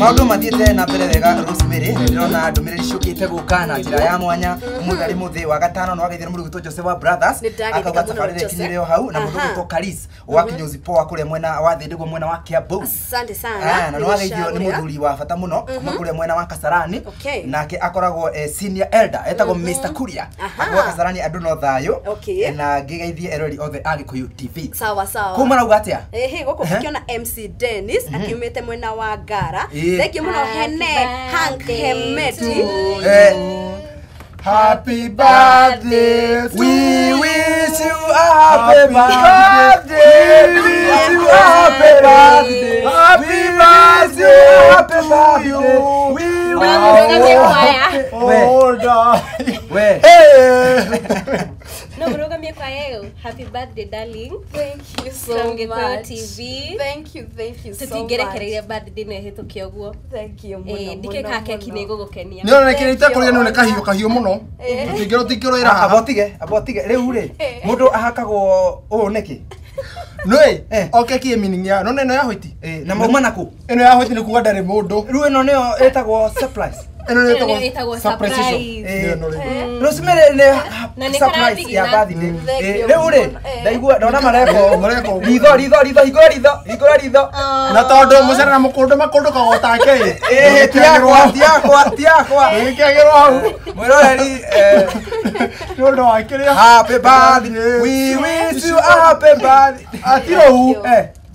Maundu mathiete na mbere wega Rosemary ndĩrona ndũmĩrĩri ciũkĩte gũka na njĩra ya mwanya mũthari mũthĩ wa gatano no wagaithira mũndũ gwĩtwo Joseph Brothers akauga tabarĩra ikinyĩre o hau na mũndũ gwĩtwo Karis wakinya Uzipoa kũrĩa mwena wa thĩ ndĩguo mwena wa Kiambu. Asante sana. Na no wagaithio nĩ mũthuri wa bata mũno kuma kũrĩa mwena wa Kasarani nake akoragwo senior elder etagwo Mr. Kuria akwa Kasarani andũ no thayũ na ngĩgeithie erori othe a Gĩkũyũ TV. Sawa sawa. Kuma rauga atĩa? Gũkũ ũkiona MC Dennis akiumĩte mwena wa Ngara. Thank you muno Hene Hank Hemeti. Happy birthday. We wish you a happy birthday. We wish you a happy birthday. Happy birthday. Happy birthday. We Hold on. Where? No, mrogamia kwa yeo. Happy birthday, darling. Thank you so From much. Gĩkũyũ TV. Thank you so much. Tutingerekereire birthday na hetũkia guo. Thank you muno. Ndike ka keki nĩ gũgũkenia. Nĩ onekerete kũrĩa nĩ kahiũ mũno. Tũtingĩrwo ira abotige rĩu rĩ mũndũ ahakagwo ũũ nĩkĩ? Nĩ oke kie meaning ya no neno ya hoti na mauma naku ĩno ya hoti nĩ kuga ndarĩ mũndũ rĩu ĩno nĩyo ĩtagwo surprise. Ĩno ĩtagwo surprise. Rosemary nĩ surprise ya birthday. Rĩu rĩ ndaigua ndona mareko ritho hingũra ritho na tondũ mũcere na mũkũndũ kagotake tiakwa gĩkĩagĩrwo hau mwĩroreri nĩ ũndũ wa kĩrĩa happy birthday we wish you a happy birthday atirohu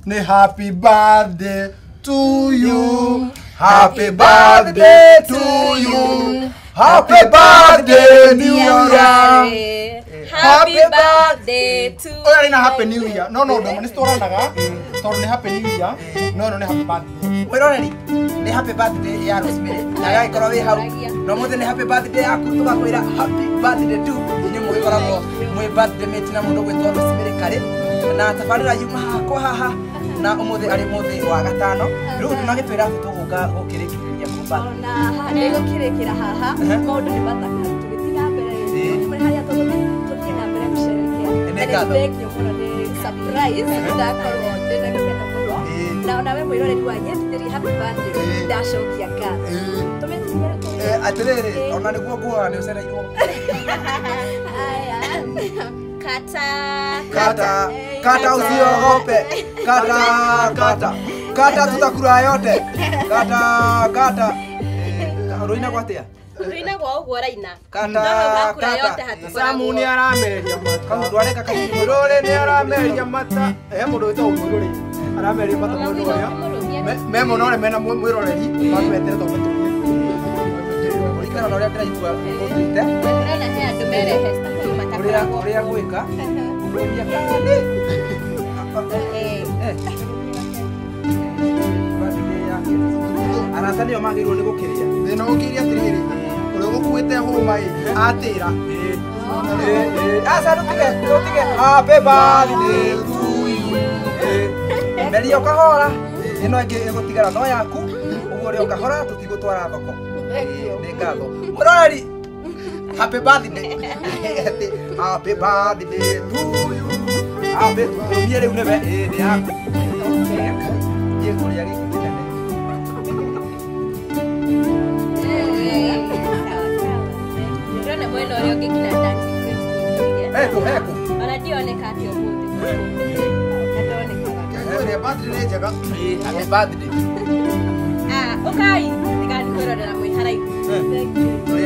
nĩ happy birthday to you. Happy birthday to you. Happy birthday New Year. Happy birthday to you. Oya ina happy New Year. No ndo nĩ storanaga. Tondũ nĩ happy New Year. No nĩ happy birthday. Mwĩroreri nĩ happy birthday ya Rosemary. Na gagĩkorwo wĩ hau. No mũthĩ nĩ happy birthday yaku tugakwĩra happy birthday to inyuĩ mũgĩkoragwo mwĩ birthday mate na mũndũ gwĩtwo Rosemary Kare. Na tabarĩra yuma hakwa haha na umuthi ari muthi wa gatano riu tunagitwira tuguka gukirikiriria kumba na hande gukirikira haha maundu ni mathaka tugitina mbere ni muri haria tugitina mbere kusherekea thank you for the surprise ndakorwo ndina gikeno muno na nawe mwiroreri wa nyendiri happy birthday ndashokia ngatho tumetimira atiriri ona niguo nguo ni ucereirwo aya kata usiogope kata tutakura yote kata roina gwatia roina gwa ũguo raina kata Samu ni arameria mata kahundwareka kahundore ni arameria mata mundu witwo mwirori arameria mata mundu uria memo nore mena mwiroreri makwetera tometu urikana noria ndiraigua uthite urana he andu merehe uria gwika uria kandi arata nĩo magĩrĩirwo nĩ gũkĩria thĩna ũkĩria atĩrĩrĩ ũrĩa ũgũkuĩte hũma atĩra aca tũtige happy birthday to you meria ũkahora ĩno ĩngĩ ĩgũtigara no yaku ũguo ũrĩa ũkahora tũtigũtwara thoko nĩ ngatho mũroreri happy birthday happy birthday to you happy birthday rĩu nĩwe nĩ yaku niĩ kũrĩa gĩkĩ Rona mwena ũrĩa ũngĩ kina dance Eko ona ndioneka atĩ ũmũthĩ birthday njega happy birthday ũkai tigani kwĩrorera mwĩ haraihu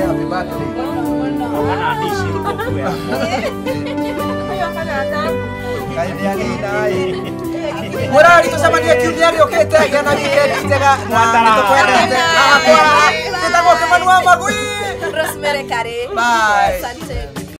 happy birthday Kana dishi kuya. Murari tucemanie kiumia gĩũkĩte gĩa na wikendi njega na nĩtũkwendete tũtagwo Kĩmani wa Magui Rosemary Kare. Bye. Asante.